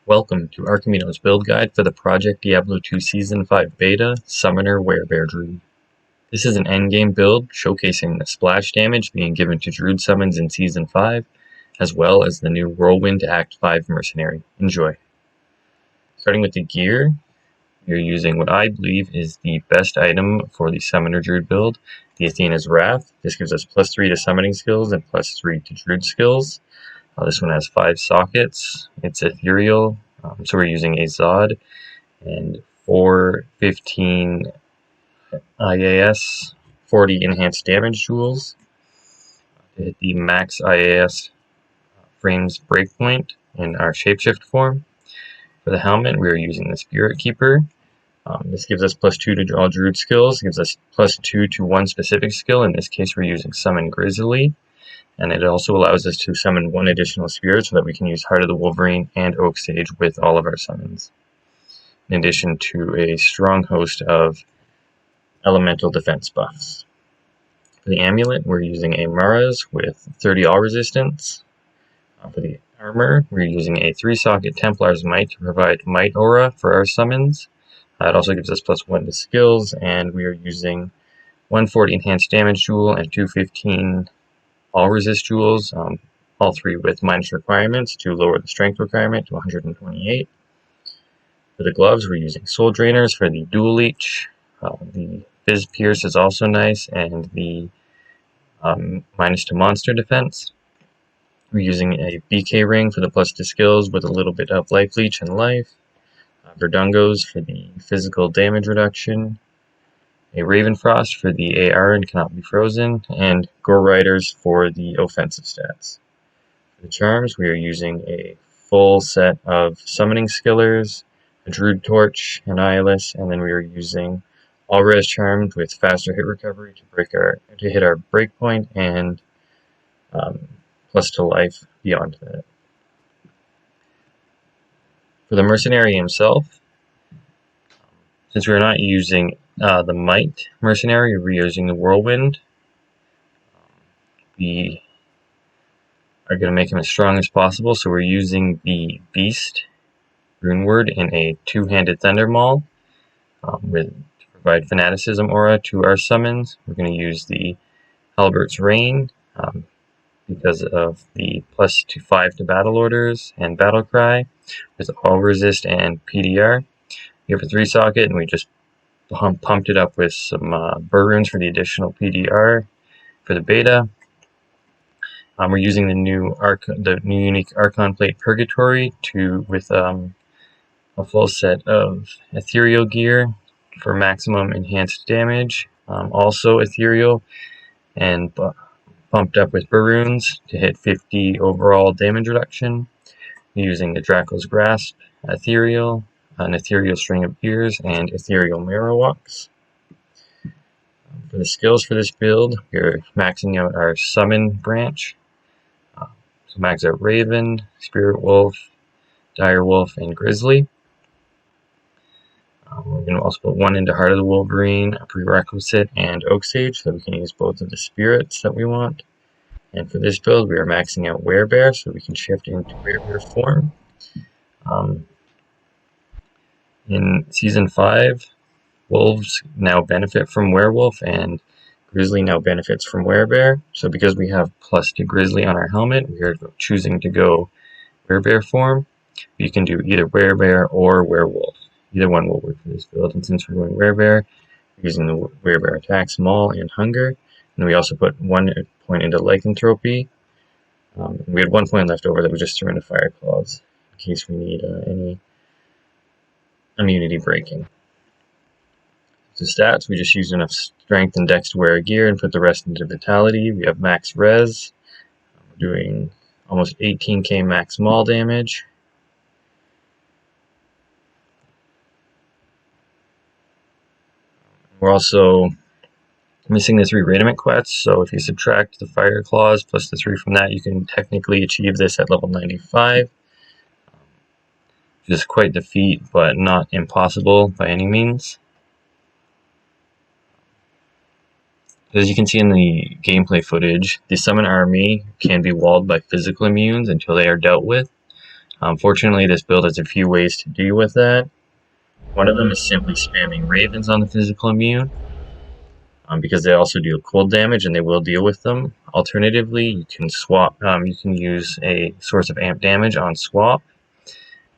Welcome to Archimino's build guide for the Project Diablo 2 Season 5 Beta Summoner Werebear Druid. This is an endgame build showcasing the splash damage being given to Druid summons in Season 5, as well as the new Whirlwind Act 5 mercenary. Enjoy. Starting with the gear, you're using what I believe is the best item for the Summoner Druid build, the Athena's Wrath. This gives us +3 to summoning skills and +3 to Druid skills. This one has 5 sockets. It's ethereal, so we're using a Zod and 415 IAS, 40 enhanced damage jewels to hit the max IAS frames breakpoint in our shapeshift form. For the helmet, we are using the Spirit Keeper. This gives us +2 to all Druid skills. It gives us +2 to one specific skill. In this case, we're using Summon Grizzly. And it also allows us to summon one additional spirit so that we can use Heart of the Wolverine and Oak Sage with all of our summons, in addition to a strong host of elemental defense buffs. For the amulet, we're using a Mara's with 30 all resistance. For the armor, we're using a 3-socket Templar's Might to provide Might Aura for our summons. It also gives us +1 to skills, and we are using 140 enhanced damage jewel and 215 all resist jewels, all 3 with minus requirements to lower the strength requirement to 128. For the gloves, we're using soul drainers for the dual leech. The Fizz Pierce is also nice, and the minus to monster defense. We're using a BK ring for the +2 skills with a little bit of life leech and life. Verdungos for the physical damage reduction. A Ravenfrost for the AR and cannot be frozen, and Gore Riders for the offensive stats. For the charms, we are using a full set of summoning skillers, a Druid Torch, an Eyeless, and then we are using all res charms with faster hit recovery to hit our breakpoint and +2 life beyond that. For the mercenary himself, since we're not using the Might mercenary, we're using the Whirlwind. We are going to make him as strong as possible, so we're using the Beast Runeword in a 2-handed Thunder Maul to provide fanaticism aura to our summons. We're going to use the Halbert's Rain because of the +5 to battle orders and battle cry with all resist and PDR. We have a 3-socket, and we just pumped it up with some burr runes for the additional PDR for the beta. We're using the new unique Archon Plate Purgatory with a full set of ethereal gear for maximum enhanced damage, also ethereal, and pumped up with burr runes to hit 50 overall damage reduction. We're using the Draco's Grasp ethereal, an ethereal string of ears, and ethereal Marowaks. For the skills for this build, we're maxing out our summon branch. So max out Raven, Spirit Wolf, Dire Wolf, and Grizzly. We're going to also put 1 into Heart of the Wolverine, a prerequisite, and Oak Sage, so we can use both of the spirits that we want. And for this build, we are maxing out Werebear, so we can shift into Werebear form. In Season 5, Wolves now benefit from Werewolf, and Grizzly now benefits from Werebear. So because we have +2 Grizzly on our helmet, we are choosing to go Werebear form. You can do either Werebear or Werewolf. Either one will work for this build. And since we're going Werebear, we're using the Werebear attacks Maul and Hunger. And we also put 1 point into Lycanthropy. We had 1 point left over that we just threw into Fire Claws in case we need any immunity breaking. So stats, we just used enough strength and dex to wear a gear and put the rest into vitality. We have max res. We're doing almost 18k max maul damage. We're also missing the 3 Radiant quests, so if you subtract the Fire Claws plus the 3 from that, you can technically achieve this at level 95. Which is quite the feat, but not impossible by any means. As you can see in the gameplay footage, the summon army can be walled by physical immunes until they are dealt with. Fortunately, this build has a few ways to deal with that. One of them is simply spamming ravens on the physical immune, because they also deal cold damage and they will deal with them. Alternatively, you can swap. You can use a source of amp damage on swap.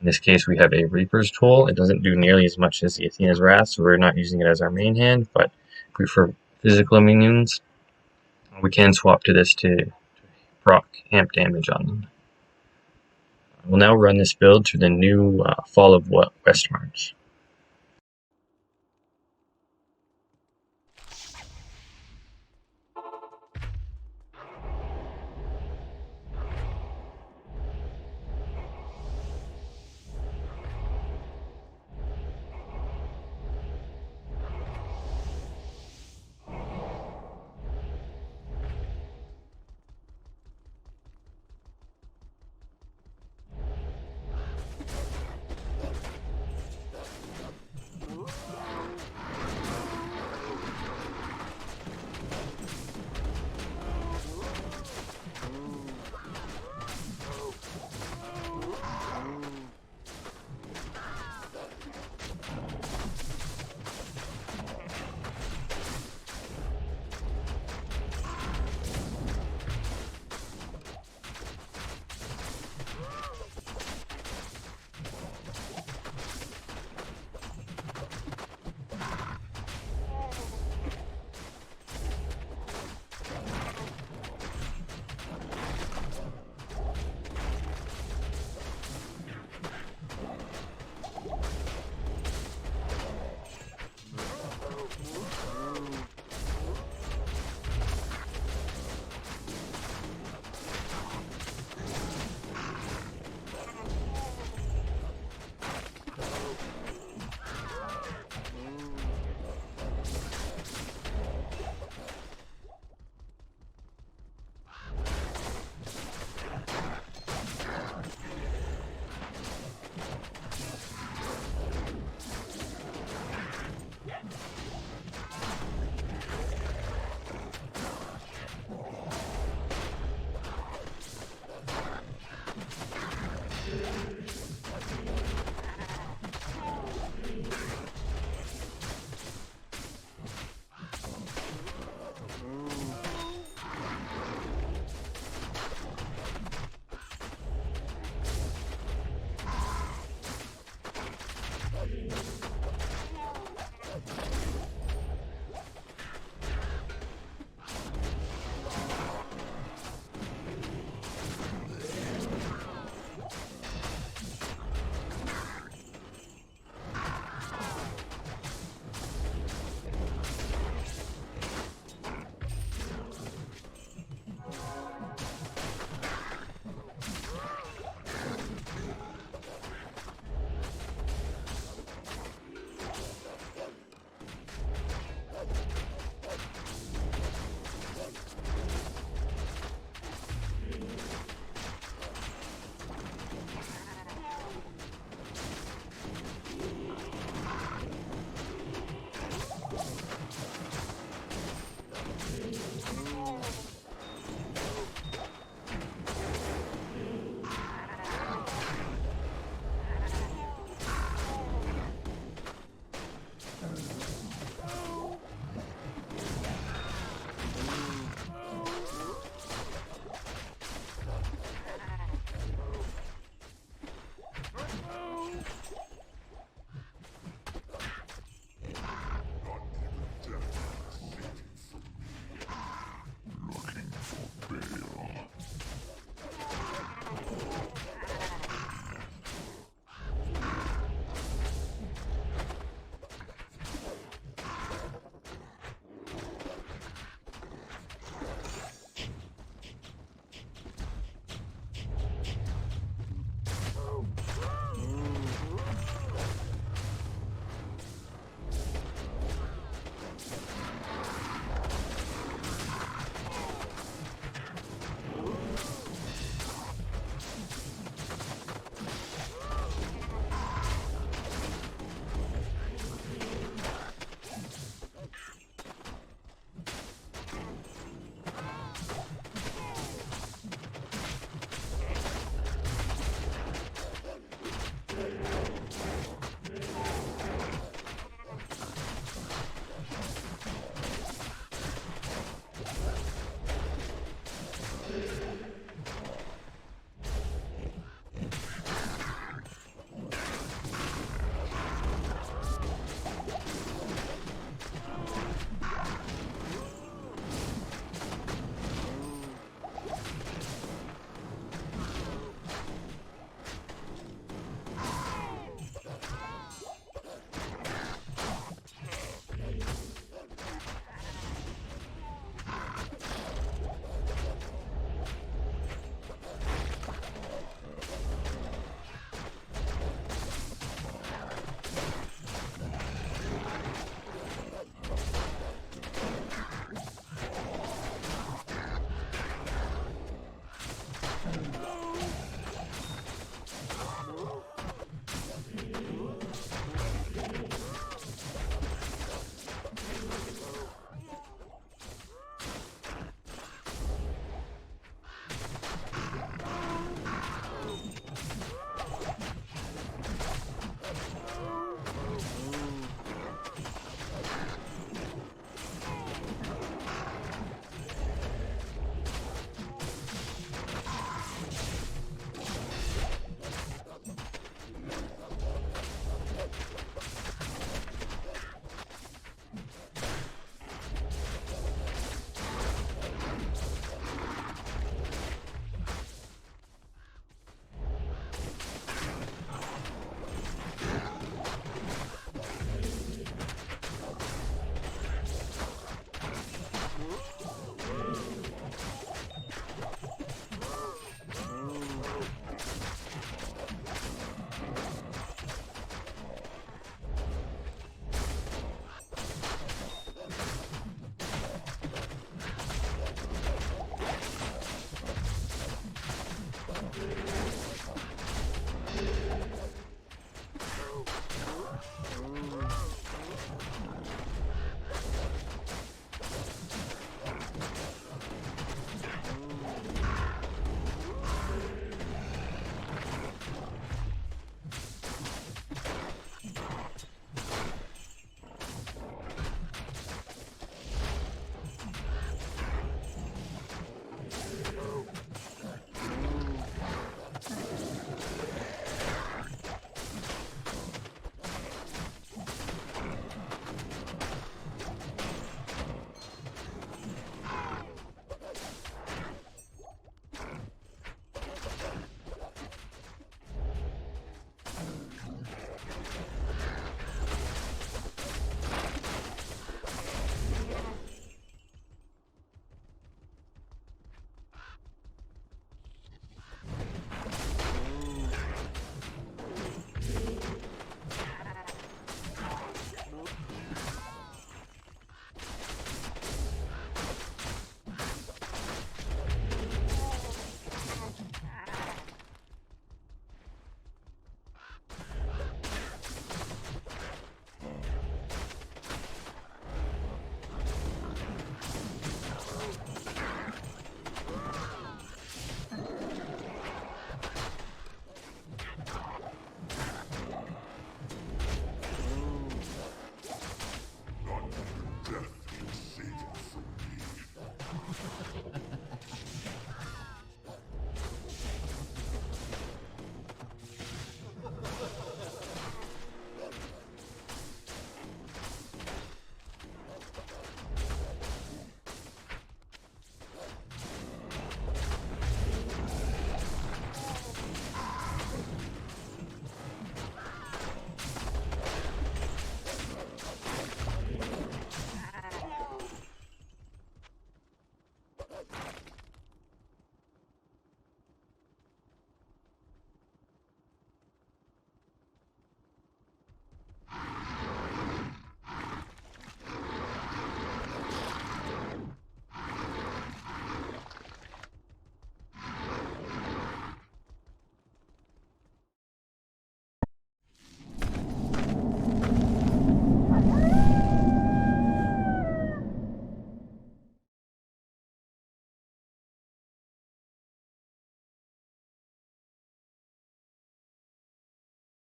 In this case, we have a Reaper's Toll. It doesn't do nearly as much as the Athena's Wrath, so we're not using it as our main hand, but for physical minions, we can swap to this to proc amp damage on them. We'll now run this build to the new Fall of Westmarch.